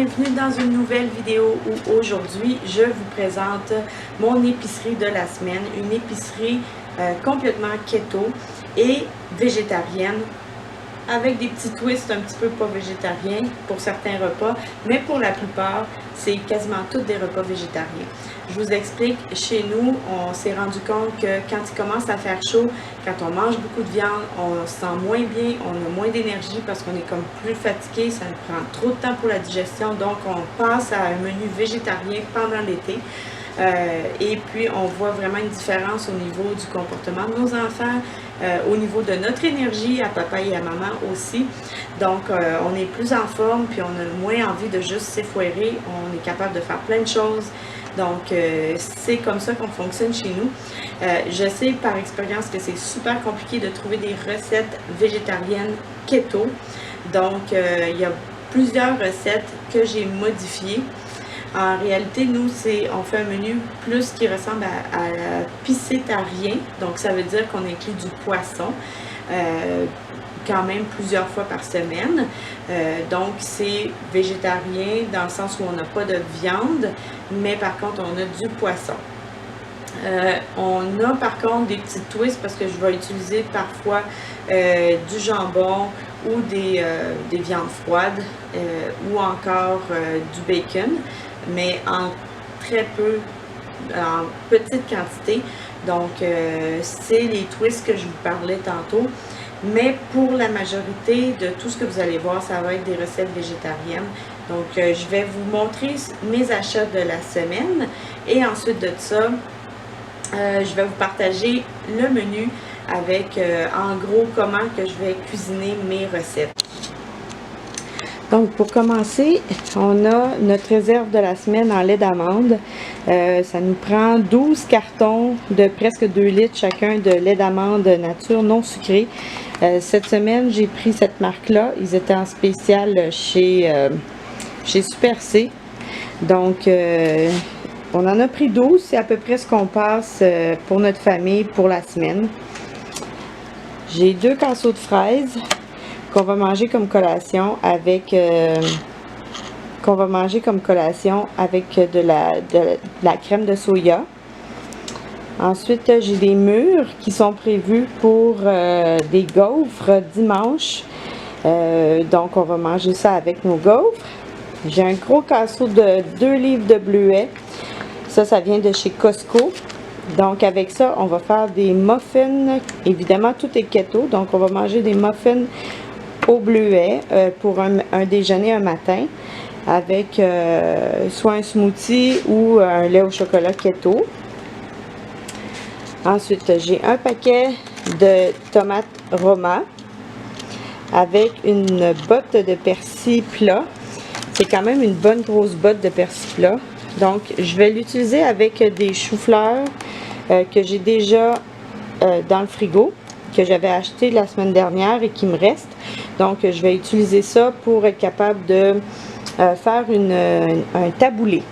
bienvenue dans une nouvelle vidéo où aujourd'hui je vous présente mon épicerie de la semaine, une épicerie complètement keto et végétarienne avec des petits twists un petit peu pas végétariens pour certains repas, mais pour la plupart c'est quasiment tous des repas végétariens. Je vous explique, chez nous, on s'est rendu compte que quand il commence à faire chaud, quand on mange beaucoup de viande, on se sent moins bien, on a moins d'énergie parce qu'on est comme plus fatigué, ça nous prend trop de temps pour la digestion, donc on passe à un menu végétarien pendant l'été. Et puis on voit vraiment une différence au niveau du comportement de nos enfants, au niveau de notre énergie à papa et à maman aussi. Donc on est plus en forme, puis on a moins envie de juste s'effoirer, on est capable de faire plein de choses. Donc, c'est comme ça qu'on fonctionne chez nous. Je sais par expérience que c'est super compliqué de trouver des recettes végétariennes keto. Donc, il y a plusieurs recettes que j'ai modifiées. En réalité, nous, on fait un menu plus qui ressemble à piscétarien. Donc, ça veut dire qu'on inclut du poisson. Quand même plusieurs fois par semaine. Donc, c'est végétarien dans le sens où on n'a pas de viande, mais par contre, on a du poisson. On a par contre des petits twists parce que je vais utiliser parfois du jambon ou des viandes froides ou encore du bacon, mais en très peu, en petite quantité. Donc, c'est les twists que je vous parlais tantôt. Mais pour la majorité de tout ce que vous allez voir, ça va être des recettes végétariennes. Donc, je vais vous montrer mes achats de la semaine. Et ensuite de ça, je vais vous partager le menu avec, en gros, comment que je vais cuisiner mes recettes. Donc, pour commencer, on a notre réserve de la semaine en lait d'amande. Ça nous prend 12 cartons de presque 2 litres chacun de lait d'amande nature non sucré. Cette semaine, j'ai pris cette marque-là. Ils étaient en spécial chez Super C. Donc, on en a pris 12. C'est à peu près ce qu'on passe pour notre famille pour la semaine. J'ai 2 casseaux de fraises qu'on va manger comme collation avec de la crème de soya. Ensuite, j'ai des mûres qui sont prévus pour des gaufres dimanche. Donc, on va manger ça avec nos gaufres. J'ai un gros casseau de 2 livres de bleuets. Ça vient de chez Costco. Donc, avec ça, on va faire des muffins. Évidemment, tout est keto. Donc, on va manger des muffins au bleuet pour un déjeuner un matin avec soit un smoothie ou un lait au chocolat keto. Ensuite, j'ai un paquet de tomates Roma avec une botte de persil plat. C'est quand même une bonne grosse botte de persil plat. Donc, je vais l'utiliser avec des choux-fleurs que j'ai déjà dans le frigo, que j'avais acheté la semaine dernière et qui me reste. Donc, je vais utiliser ça pour être capable de faire un taboulé.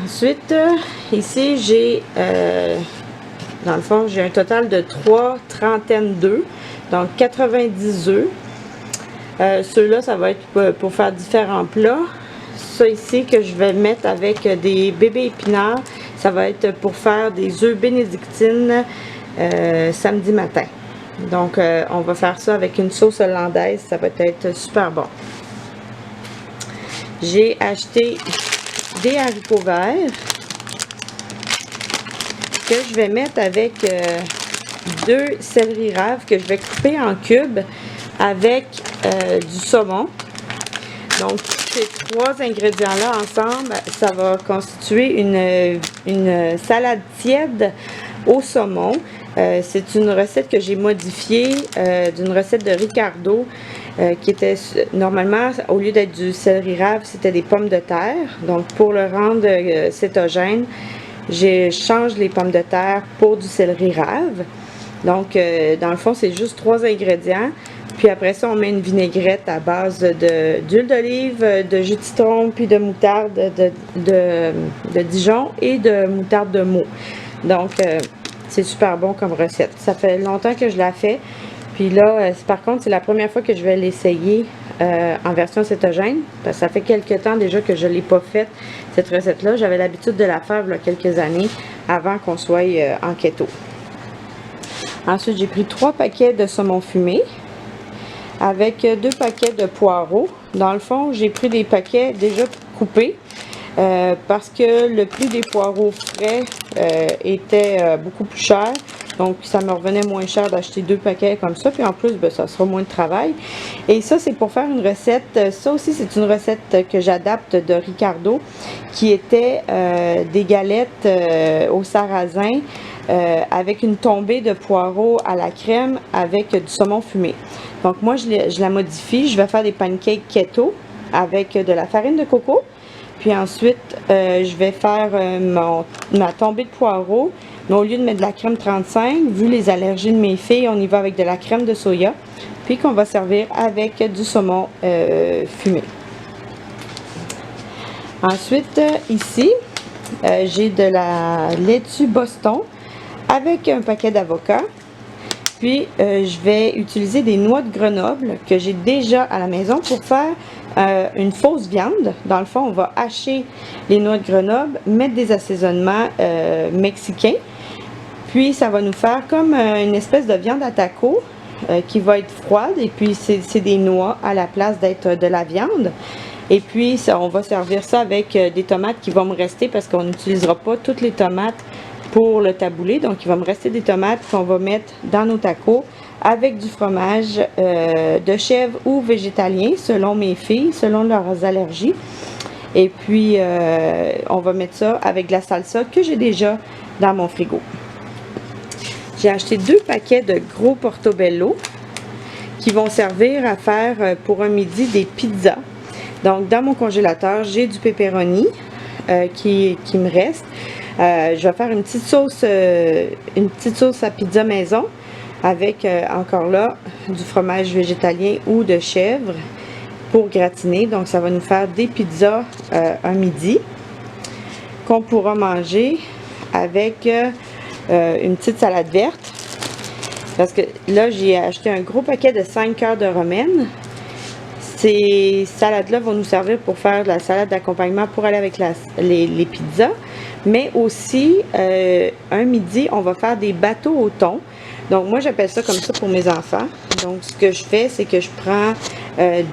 Ensuite, ici, j'ai, dans le fond, j'ai un total de 3 trentaines d'œufs, donc 90 œufs. Ceux-là, ça va être pour faire différents plats. Ça ici que je vais mettre avec des bébés épinards, ça va être pour faire des œufs bénédictines samedi matin. Donc, on va faire ça avec une sauce hollandaise, ça va être super bon. J'ai acheté des haricots verts que je vais mettre avec 2 céleri raves que je vais couper en cubes avec du saumon. Donc, ces 3 ingrédients-là ensemble, ça va constituer une salade tiède au saumon. C'est une recette que j'ai modifiée d'une recette de Ricardo qui était normalement, au lieu d'être du céleri rave, c'était des pommes de terre. Donc, pour le rendre cétogène, je change les pommes de terre pour du céleri rave. Donc, dans le fond, c'est juste 3 ingrédients. Puis après ça, on met une vinaigrette à base d'huile d'olive, de jus de citron, puis de moutarde de Dijon et de moutarde de Meaux. Donc, c'est super bon comme recette. Ça fait longtemps que je la fais. Puis là, par contre, c'est la première fois que je vais l'essayer en version cétogène. Parce que ça fait quelques temps déjà que je ne l'ai pas faite, cette recette-là. J'avais l'habitude de la faire il y a quelques années avant qu'on soit en keto. Ensuite, j'ai pris 3 paquets de saumon fumé avec 2 paquets de poireaux. Dans le fond, j'ai pris des paquets déjà coupés parce que le prix des poireaux frais était beaucoup plus cher. Donc, ça me revenait moins cher d'acheter 2 paquets comme ça. Puis en plus, ben, ça sera moins de travail. Et ça, c'est pour faire une recette. Ça aussi, c'est une recette que j'adapte de Ricardo, qui était des galettes au sarrasin avec une tombée de poireaux à la crème avec du saumon fumé. Donc, moi, je la modifie. Je vais faire des pancakes keto avec de la farine de coco. Puis ensuite, je vais faire ma tombée de poireaux. Mais au lieu de mettre de la crème 35, vu les allergies de mes filles, on y va avec de la crème de soya. Puis qu'on va servir avec du saumon fumé. Ensuite, ici, j'ai de la laitue Boston avec un paquet d'avocats. Puis, je vais utiliser des noix de Grenoble que j'ai déjà à la maison pour faire une fausse viande. Dans le fond, on va hacher les noix de Grenoble, mettre des assaisonnements mexicains. Puis, ça va nous faire comme une espèce de viande à taco qui va être froide. Et puis, c'est des noix à la place d'être de la viande. Et puis, ça, on va servir ça avec des tomates qui vont me rester parce qu'on n'utilisera pas toutes les tomates pour le taboulé. Donc, il va me rester des tomates qu'on va mettre dans nos tacos avec du fromage de chèvre ou végétalien, selon mes filles, selon leurs allergies. Et puis, on va mettre ça avec de la salsa que j'ai déjà dans mon frigo. J'ai acheté 2 paquets de gros portobello qui vont servir à faire pour un midi des pizzas. Donc, dans mon congélateur, j'ai du pepperoni qui me reste. Je vais faire une petite sauce à pizza maison avec encore là du fromage végétalien ou de chèvre pour gratiner. Donc, ça va nous faire des pizzas un midi qu'on pourra manger avec une petite salade verte. Parce que là, j'ai acheté un gros paquet de 5 cœurs de romaine. Ces salades-là vont nous servir pour faire de la salade d'accompagnement pour aller avec les pizzas. Mais aussi, un midi, on va faire des bateaux au thon. Donc, moi, j'appelle ça comme ça pour mes enfants. Donc, ce que je fais, c'est que je prends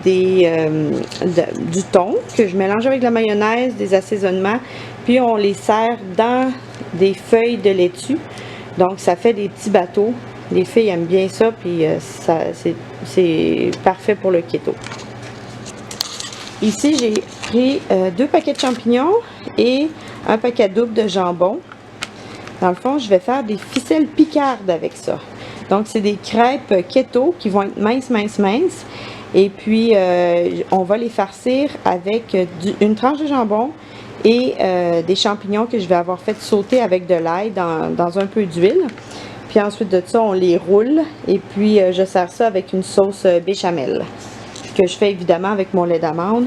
du thon que je mélange avec de la mayonnaise, des assaisonnements, puis on les sert dans des feuilles de laitue. Donc, ça fait des petits bateaux. Les filles aiment bien ça, puis c'est parfait pour le keto. Ici, j'ai pris 2 paquets de champignons et un paquet double de jambon. Dans le fond, je vais faire des ficelles picardes avec ça. Donc, c'est des crêpes keto qui vont être minces, minces, minces. Et puis, on va les farcir avec une tranche de jambon et des champignons que je vais avoir fait sauter avec de l'ail dans un peu d'huile. Puis ensuite de ça, on les roule et puis je sers ça avec une sauce béchamel que je fais évidemment avec mon lait d'amande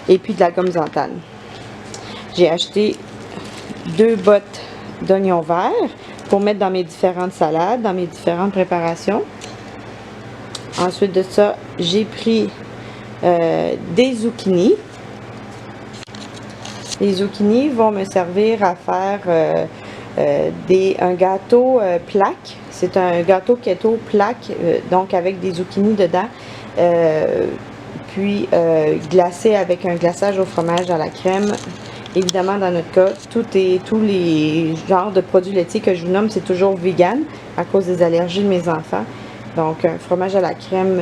et puis de la gomme Zantane. J'ai acheté 2 bottes d'oignons verts pour mettre dans mes différentes salades, dans mes différentes préparations. Ensuite de ça, j'ai pris des zucchini. Les zucchini vont me servir à faire un gâteau plaque. C'est un gâteau keto plaque, donc avec des zucchini dedans. Puis glacé avec un glaçage au fromage à la crème. Évidemment, dans notre cas, tous les genres de produits laitiers que je vous nomme, c'est toujours vegan à cause des allergies de mes enfants. Donc, un fromage à la crème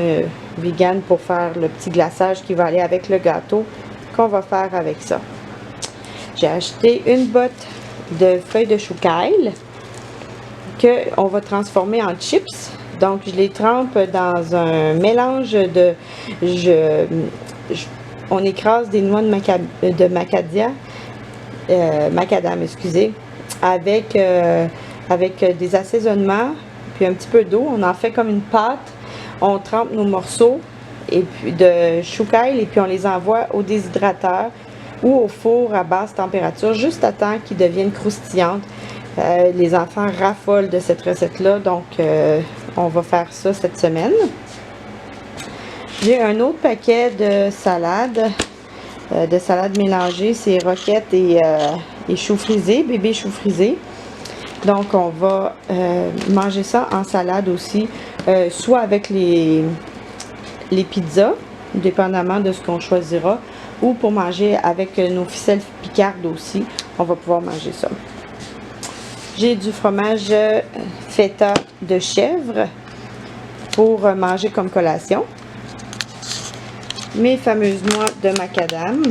vegan pour faire le petit glaçage qui va aller avec le gâteau qu'on va faire avec ça. J'ai acheté une botte de feuilles de chou kale qu'on va transformer en chips. Donc, je les trempe dans un mélange de... on écrase des noix de macadam, excusez, avec des assaisonnements, puis un petit peu d'eau. On en fait comme une pâte. On trempe nos morceaux et puis de chou kale et puis on les envoie au déshydrateur ou au four à basse température, juste à temps qu'ils deviennent croustillantes. Les enfants raffolent de cette recette-là, donc on va faire ça cette semaine. J'ai un autre paquet de salade mélangée, c'est roquettes et choux frisés, bébé choux frisés. Donc on va manger ça en salade aussi, soit avec les pizzas, dépendamment de ce qu'on choisira, ou pour manger avec nos ficelles picardes aussi, on va pouvoir manger ça. J'ai du fromage feta de chèvre pour manger comme collation. Mes fameuses noix de macadam.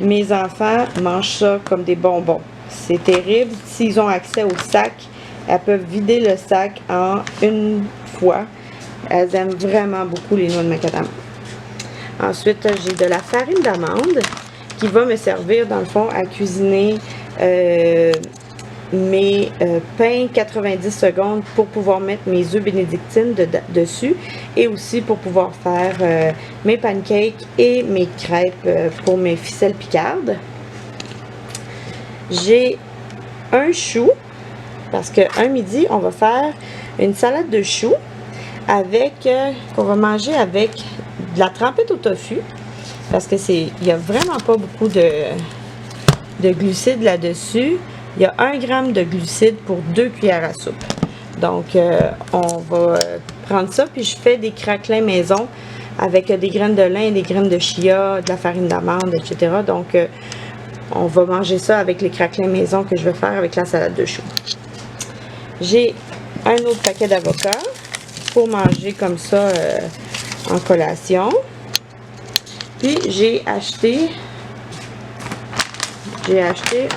Mes enfants mangent ça comme des bonbons. C'est terrible. S'ils ont accès au sac, elles peuvent vider le sac en une fois. Elles aiment vraiment beaucoup les noix de macadam. Ensuite, j'ai de la farine d'amande qui va me servir dans le fond à cuisiner mes pains 90 secondes pour pouvoir mettre mes œufs bénédictines dessus et aussi pour pouvoir faire mes pancakes et mes crêpes pour mes ficelles picardes. J'ai un chou parce qu'un midi on va faire une salade de choux avec qu'on va manger avec de la trempette au tofu parce que il n'y a vraiment pas beaucoup de glucides là-dessus. Il y a 1 gramme de glucides pour 2 cuillères à soupe. Donc, on va prendre ça, puis je fais des craquelins maison avec des graines de lin, des graines de chia, de la farine d'amande, etc. Donc, on va manger ça avec les craquelins maison que je vais faire avec la salade de choux. J'ai un autre paquet d'avocats pour manger comme ça en collation. Puis, j'ai acheté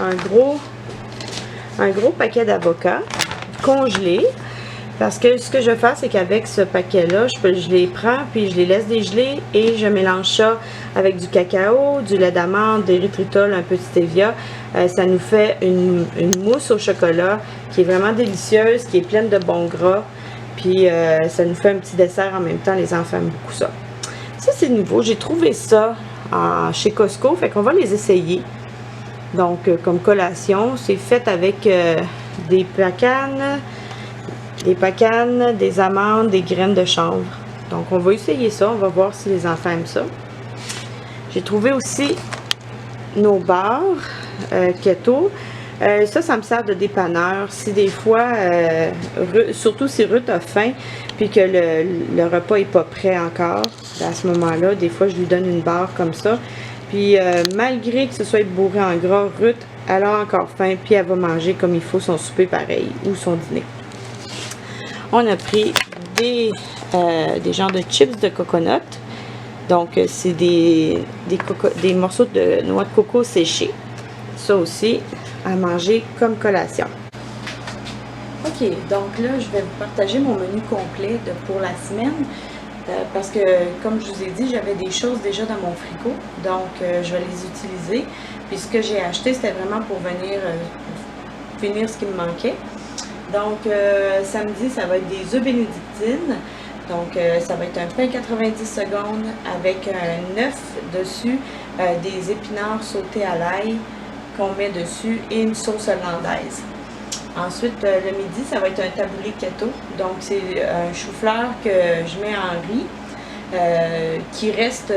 un gros paquet d'avocats congelés parce que ce que je vais faire, c'est qu'avec ce paquet là je les prends puis je les laisse dégeler et je mélange ça avec du cacao, du lait d'amande, des érythritol, un peu de stevia. Ça nous fait une mousse au chocolat qui est vraiment délicieuse, qui est pleine de bons gras, puis ça nous fait un petit dessert en même temps. Les enfants aiment beaucoup ça. Ça, c'est nouveau, j'ai trouvé ça chez Costco, fait qu'on va les essayer. Donc, comme collation, c'est fait avec des pacanes, des amandes, des graines de chanvre. Donc, on va essayer ça. On va voir si les enfants aiment ça. J'ai trouvé aussi nos barres keto. Ça me sert de dépanneur. Si des fois, surtout si Ruth a faim, puis que le repas n'est pas prêt encore, à ce moment-là, des fois, je lui donne une barre comme ça. Puis malgré que ce soit bourré en gras, Ruth, elle a encore faim, puis elle va manger comme il faut son souper pareil, ou son dîner. On a pris des genres de chips de coconut. Donc, c'est des morceaux de noix de coco séchés. Ça aussi, à manger comme collation. Ok, donc là, je vais vous partager mon menu complet pour la semaine. Parce que, comme je vous ai dit, j'avais des choses déjà dans mon frigo, donc je vais les utiliser. Puis ce que j'ai acheté, c'était vraiment pour venir finir ce qui me manquait. Donc, samedi, ça va être des œufs bénédictines. Donc, ça va être un pain 90 secondes avec un œuf dessus, des épinards sautés à l'ail qu'on met dessus et une sauce hollandaise. Ensuite, le midi, ça va être un taboulé keto. Donc, c'est un chou-fleur que je mets en riz qui reste...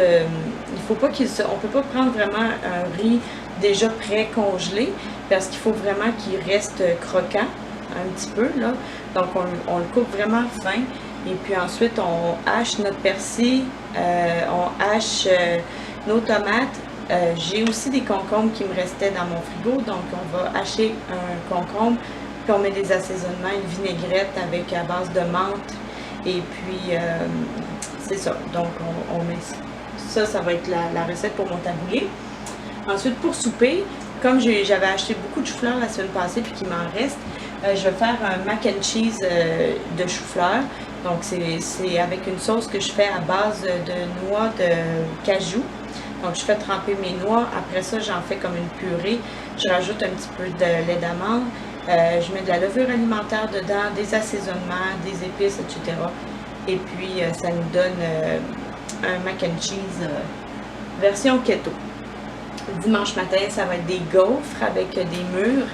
on peut pas prendre vraiment un riz déjà pré-congelé parce qu'il faut vraiment qu'il reste croquant un petit peu, là. Donc, on le coupe vraiment fin. Et puis ensuite, on hache notre persil, on hache nos tomates. J'ai aussi des concombres qui me restaient dans mon frigo. Donc, on va hacher un concombre. Puis on met des assaisonnements, une vinaigrette avec à base de menthe. Et puis, c'est ça. Donc, on met ça. Ça va être la recette pour mon taboulé. Ensuite, pour souper, comme j'avais acheté beaucoup de chou-fleur la semaine passée puis qu'il m'en reste, je vais faire un mac and cheese de chou-fleur. Donc, c'est avec une sauce que je fais à base de noix de cajou. Donc, je fais tremper mes noix. Après ça, j'en fais comme une purée. Je rajoute un petit peu de lait d'amande. Je mets de la levure alimentaire dedans, des assaisonnements, des épices, etc. Et puis, ça nous donne un mac and cheese version keto. Dimanche matin, ça va être des gaufres avec des mûres.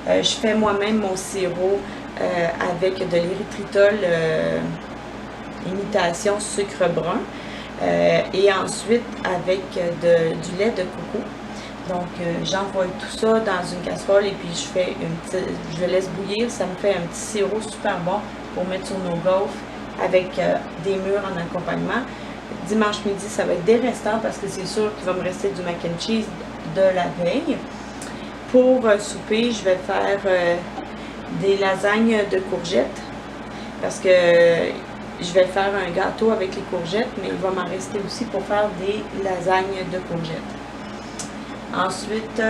Je fais moi-même mon sirop avec de l'érythritol imitation sucre brun. et ensuite avec du lait de coco. Donc j'envoie tout ça dans une casserole et puis je le laisse bouillir. Ça me fait un petit sirop super bon pour mettre sur nos gaufres avec des mûres en accompagnement. Dimanche midi, ça va être des restants parce que c'est sûr qu'il va me rester du mac and cheese de la veille. Pour souper, je vais faire des lasagnes de courgettes parce que je vais faire un gâteau avec les courgettes, mais il va m'en rester aussi pour faire des lasagnes de courgettes. Ensuite,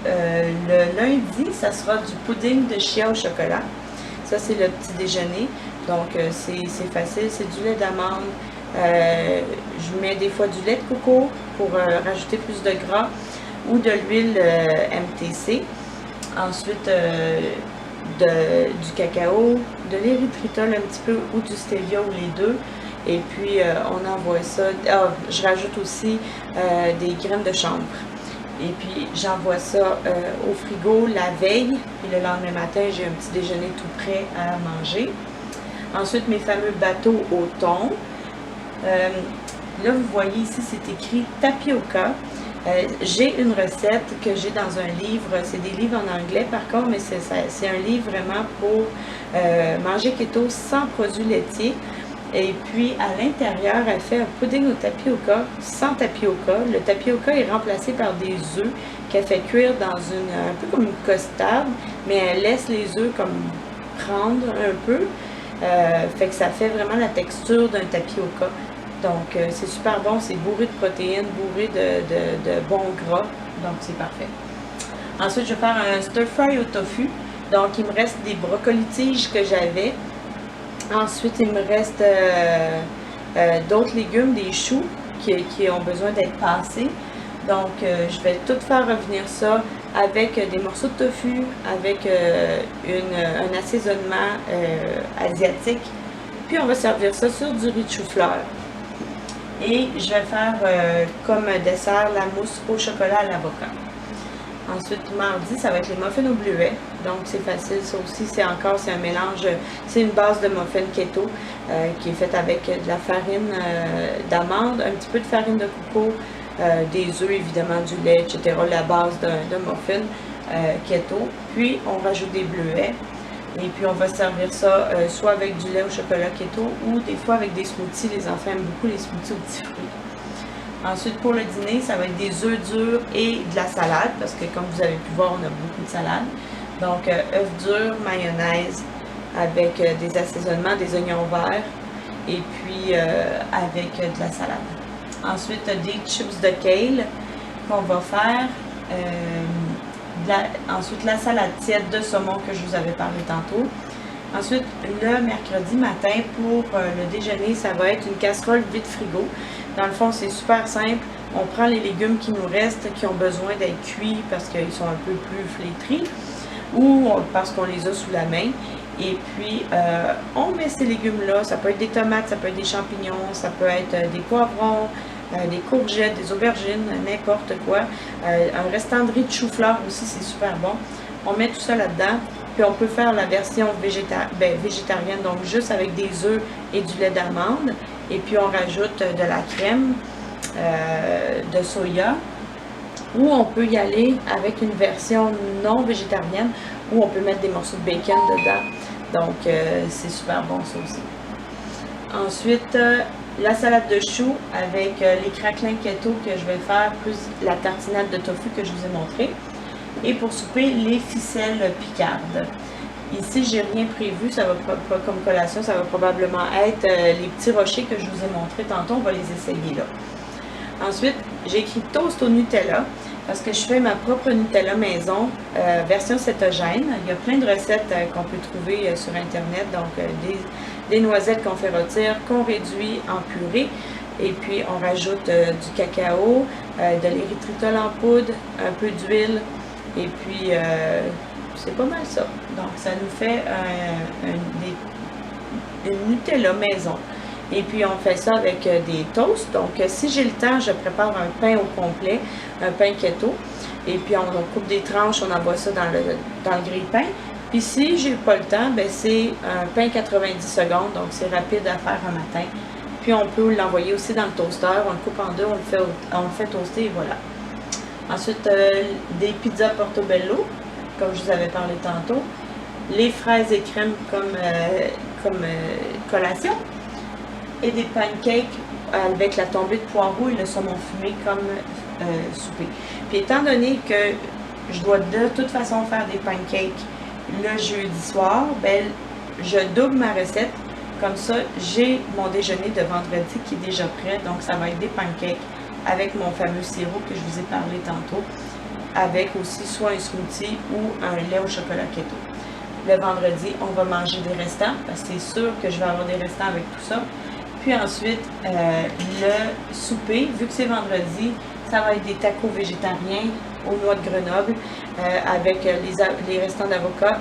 le lundi, ça sera du pudding de chia au chocolat. Ça, c'est le petit déjeuner. Donc, c'est facile, c'est du lait d'amande. Je mets des fois du lait de coco pour rajouter plus de gras ou de l'huile MTC. Ensuite, du cacao, de l'érythritol un petit peu ou du stevia ou les deux. Et puis, on envoie ça. Je rajoute aussi des graines de chanvre. Et puis, j'envoie ça au frigo la veille. Puis le lendemain matin, j'ai un petit déjeuner tout prêt à manger. Ensuite, mes fameux bateaux au thon. Là, vous voyez ici, c'est écrit tapioca. J'ai une recette que j'ai dans un livre. C'est des livres en anglais par contre, mais c'est un livre vraiment pour manger keto sans produits laitiers. Et puis, à l'intérieur, elle fait un pudding au tapioca sans tapioca. Le tapioca est remplacé par des œufs qu'elle fait cuire dans un peu comme une costade, mais elle laisse les œufs comme prendre un peu. Fait que ça fait vraiment la texture d'un tapioca. Donc, c'est super bon. C'est bourré de protéines, bourré de bons gras. Donc, c'est parfait. Ensuite, je vais faire un stir-fry au tofu. Donc, il me reste des brocolis tiges que j'avais. Ensuite, il me reste d'autres légumes, des choux qui ont besoin d'être passés. Donc, je vais tout faire revenir ça avec des morceaux de tofu, avec un assaisonnement asiatique. Puis, on va servir ça sur du riz de chou-fleur. Et je vais faire comme dessert la mousse au chocolat à l'avocat. Ensuite, mardi, ça va être les muffins au bleuet. Donc, c'est facile. Ça aussi, c'est un mélange. C'est une base de muffins keto qui est faite avec de la farine d'amande, un petit peu de farine de coco, des œufs, évidemment, du lait, etc. La base d'un muffin keto. Puis, on rajoute des bleuets. Et puis, on va servir ça soit avec du lait au chocolat keto ou des fois avec des smoothies. Les enfants aiment beaucoup les smoothies aux petits fruits. Ensuite, pour le dîner, ça va être des œufs durs et de la salade, parce que comme vous avez pu voir, on a beaucoup de salade. Donc, œufs durs, mayonnaise, avec des assaisonnements, des oignons verts, et puis avec de la salade. Ensuite, des chips de kale qu'on va faire. Ensuite, la salade tiède de saumon que je vous avais parlé tantôt. Ensuite, le mercredi matin, pour le déjeuner, ça va être une casserole vide frigo. Dans le fond, c'est super simple. On prend les légumes qui nous restent, qui ont besoin d'être cuits parce qu'ils sont un peu plus flétris ou parce qu'on les a sous la main. Et puis, on met ces légumes-là. Ça peut être des tomates, ça peut être des champignons, ça peut être des poivrons, des courgettes, des aubergines, n'importe quoi. Un restant de riz de chou-fleur aussi, c'est super bon. On met tout ça là-dedans. Puis on peut faire la version végétarienne, donc juste avec des œufs et du lait d'amande. Et puis on rajoute de la crème de soya. Ou on peut y aller avec une version non végétarienne où on peut mettre des morceaux de bacon dedans. Donc c'est super bon ça aussi. Ensuite, la salade de choux avec les craquelins keto que je vais faire, plus la tartinade de tofu que je vous ai montré. Et pour souper, les ficelles picardes. Ici, j'ai rien prévu, ça va pas comme collation, ça va probablement être les petits rochers que je vous ai montrés tantôt, on va les essayer là. Ensuite, j'ai écrit toast au Nutella parce que je fais ma propre Nutella maison, version cétogène. Il y a plein de recettes qu'on peut trouver sur Internet, donc des noisettes qu'on fait rôtir, qu'on réduit en purée. Et puis, on rajoute du cacao, de l'érythritol en poudre, un peu d'huile. Et puis, c'est pas mal ça. Donc, ça nous fait une Nutella maison. Et puis, on fait ça avec des toasts. Donc, si j'ai le temps, je prépare un pain au complet, un pain keto. Et puis, on coupe des tranches, on envoie ça dans le grille-pain. Puis, si j'ai pas le temps, ben c'est un pain 90 secondes. Donc, c'est rapide à faire un matin. puis on peut l'envoyer aussi dans le toaster, on le coupe en deux, on le fait toaster et voilà. Ensuite, des pizzas portobello, comme je vous avais parlé tantôt. Les fraises et crème comme collation. Et des pancakes avec la tombée de poireaux et le saumon fumé comme souper. Puis étant donné que je dois de toute façon faire des pancakes le jeudi soir, ben, je double ma recette. Comme ça, j'ai mon déjeuner de vendredi qui est déjà prêt. Donc, ça va être des pancakes avec mon fameux sirop que je vous ai parlé tantôt, avec aussi soit un smoothie ou un lait au chocolat keto. Le vendredi, on va manger des restants, parce que c'est sûr que je vais avoir des restants avec tout ça. Puis ensuite, le souper, vu que c'est vendredi, ça va être des tacos végétariens aux noix de Grenoble, avec les restants d'avocat,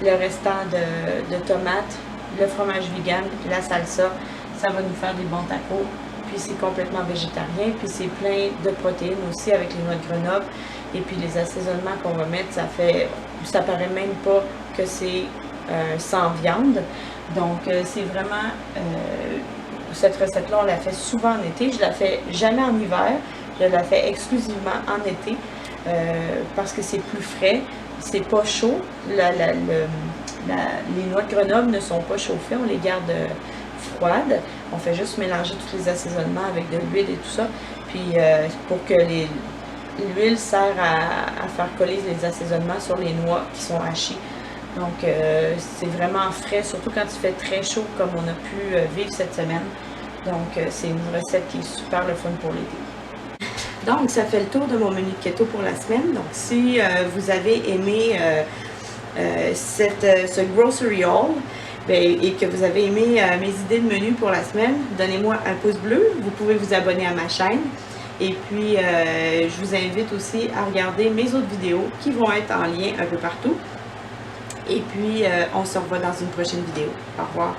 le restant de tomates, le fromage vegan, la salsa. Ça va nous faire des bons tacos. Puis c'est complètement végétarien, puis c'est plein de protéines aussi avec les noix de Grenoble. Et puis les assaisonnements qu'on va mettre, ça paraît même pas que c'est sans viande. Donc c'est vraiment, cette recette-là, on la fait souvent en été. Je la fais jamais en hiver, je la fais exclusivement en été parce que c'est plus frais, c'est pas chaud. Les noix de Grenoble ne sont pas chauffées, on les garde froides. On fait juste mélanger tous les assaisonnements avec de l'huile et tout ça. Puis pour que l'huile sert à faire coller les assaisonnements sur les noix qui sont hachées. Donc c'est vraiment frais, surtout quand il fait très chaud comme on a pu vivre cette semaine. Donc c'est une recette qui est super le fun pour l'été. Donc ça fait le tour de mon menu de keto pour la semaine. Donc si vous avez aimé ce grocery haul, et que vous avez aimé mes idées de menu pour la semaine, donnez-moi un pouce bleu. Vous pouvez vous abonner à ma chaîne. Et puis, je vous invite aussi à regarder mes autres vidéos qui vont être en lien un peu partout. Et puis, on se revoit dans une prochaine vidéo. Au revoir.